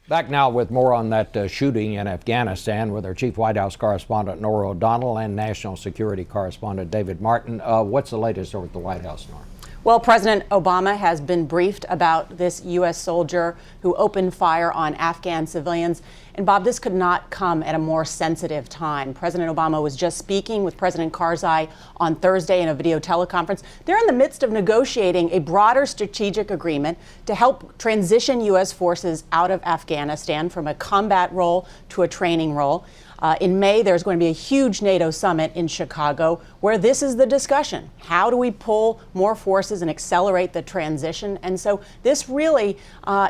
Back now with more on that shooting in Afghanistan with our chief White House correspondent Norah O'Donnell and national security correspondent David Martin. What's the latest over at the White House, Norah? Well, President Obama has been briefed about this U.S. soldier who opened fire on Afghan civilians. And Bob, this could not come at a more sensitive time. President Obama was just speaking with President Karzai on Thursday in a video teleconference. They're in the midst of negotiating a broader strategic agreement to help transition U.S. forces out of Afghanistan from a combat role to a training role. In May, there's going to be a huge NATO summit in Chicago where this is the discussion. How do we pull more forces and accelerate the transition? And so this really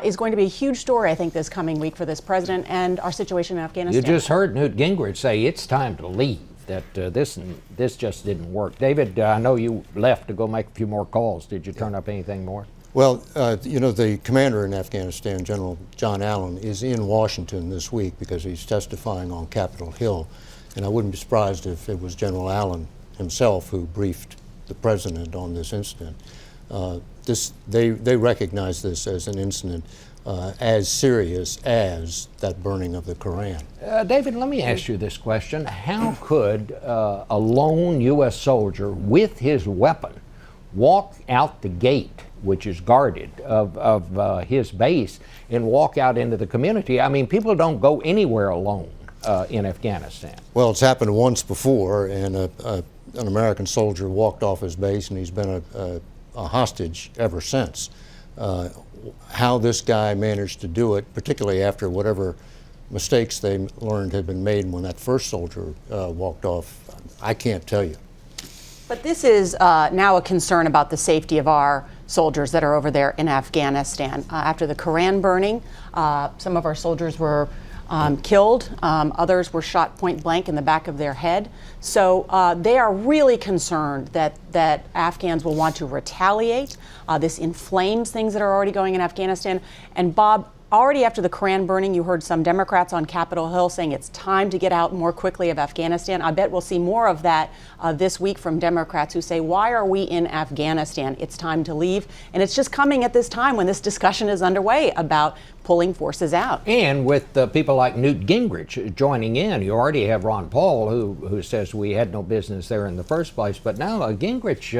is going to be a huge story, I think, this coming week for this president and our situation in Afghanistan. You just heard Newt Gingrich say it's time to leave, that this just didn't work. David, I know you left to go make a few more calls. Did you turn up anything more? Well, the commander in Afghanistan, General John Allen, is in Washington this week because he's testifying on Capitol Hill. And I wouldn't be surprised if it was General Allen himself who briefed the president on this incident. They recognize this as an incident as serious as that burning of the Koran. David, let me ask you this question. How could a lone U.S. soldier with his weapon walk out the gate, which is guarded, of his base, and walk out into the community? I mean, people don't go anywhere alone in Afghanistan. Well, it's happened once before, and an American soldier walked off his base, and he's been a hostage ever since. How this guy managed to do it, particularly after whatever mistakes they learned had been made when that first soldier walked off, I can't tell you. But this is now a concern about the safety of our soldiers that are over there in Afghanistan. After the Koran burning, some of our soldiers were killed. Others were shot point blank in the back of their head. So they are really concerned that Afghans will want to retaliate. This inflames things that are already going in Afghanistan. And Bob, already after the Koran burning, you heard some Democrats on Capitol Hill saying it's time to get out more quickly of Afghanistan. I bet we'll see more of that this week from Democrats who say, why are we in Afghanistan? It's time to leave. And it's just coming at this time when this discussion is underway about pulling forces out. And with people like Newt Gingrich joining in, you already have Ron Paul who says we had no business there in the first place. But now Gingrich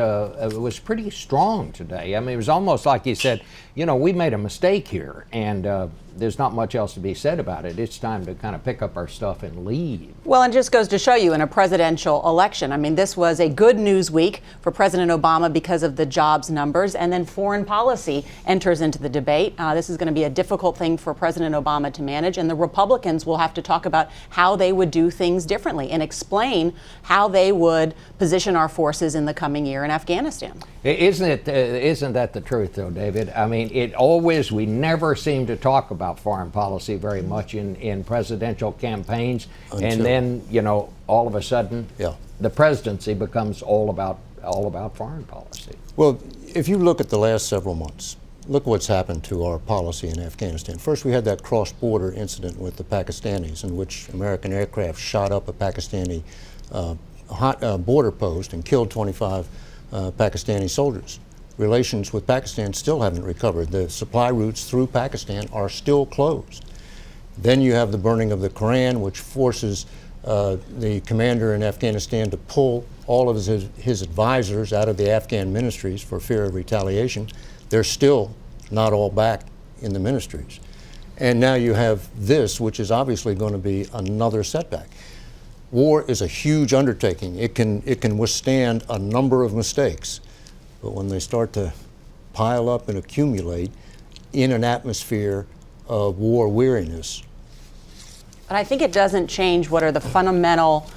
was pretty strong today. I mean, it was almost like he said, you know, we made a mistake here, and there's not much else to be said about it. It's time to kind of pick up our stuff and leave. Well, it just goes to show you in a presidential election. I mean, this was a good news week for President Obama because of the jobs numbers, and then foreign policy enters into the debate. This is going to be a difficult thing for President Obama to manage, and the Republicans will have to talk about how they would do things differently and explain how they would position our forces in the coming year in Afghanistan. Isn't that the truth, though, David? I mean, we never seem to talk about foreign policy very much in presidential campaigns, and then, you know, all of a sudden, the presidency becomes all about foreign policy. Well, if you look at the last several months, look what's happened to our policy in Afghanistan. First, we had that cross-border incident with the Pakistanis in which American aircraft shot up a Pakistani border post and killed 25 Pakistani soldiers. Relations with Pakistan still haven't recovered. The supply routes through Pakistan are still closed. Then you have the burning of the Koran, which forces the commander in Afghanistan to pull all of his advisors out of the Afghan ministries for fear of retaliation. They're still not all back in the ministries. And now you have this, which is obviously going to be another setback. War is a huge undertaking. It can withstand a number of mistakes. But when they start to pile up and accumulate in an atmosphere of war weariness. But I think it doesn't change what are the fundamental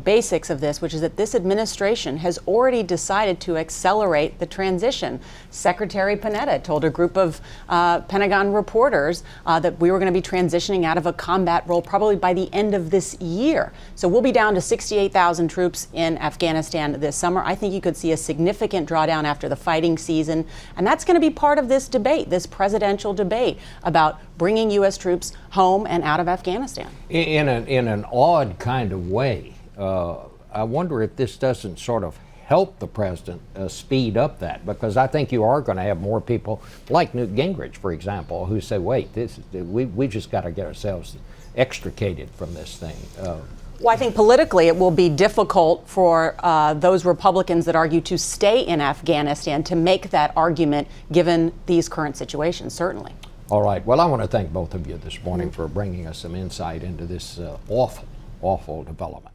basics of this, which is that this administration has already decided to accelerate the transition. Secretary Panetta told a group of Pentagon reporters that we were going to be transitioning out of a combat role probably by the end of this year. So we'll be down to 68,000 troops in Afghanistan this summer. I think you could see a significant drawdown after the fighting season. And that's going to be part of this debate, this presidential debate about bringing U.S. troops home and out of Afghanistan. In an odd kind of way, I wonder if this doesn't sort of help the president speed up that, because I think you are going to have more people like Newt Gingrich, for example, who say, wait, we just got to get ourselves extricated from this thing. Well, I think politically it will be difficult for those Republicans that argue to stay in Afghanistan to make that argument given these current situations, certainly. All right. Well, I want to thank both of you this morning for bringing us some insight into this awful, awful development.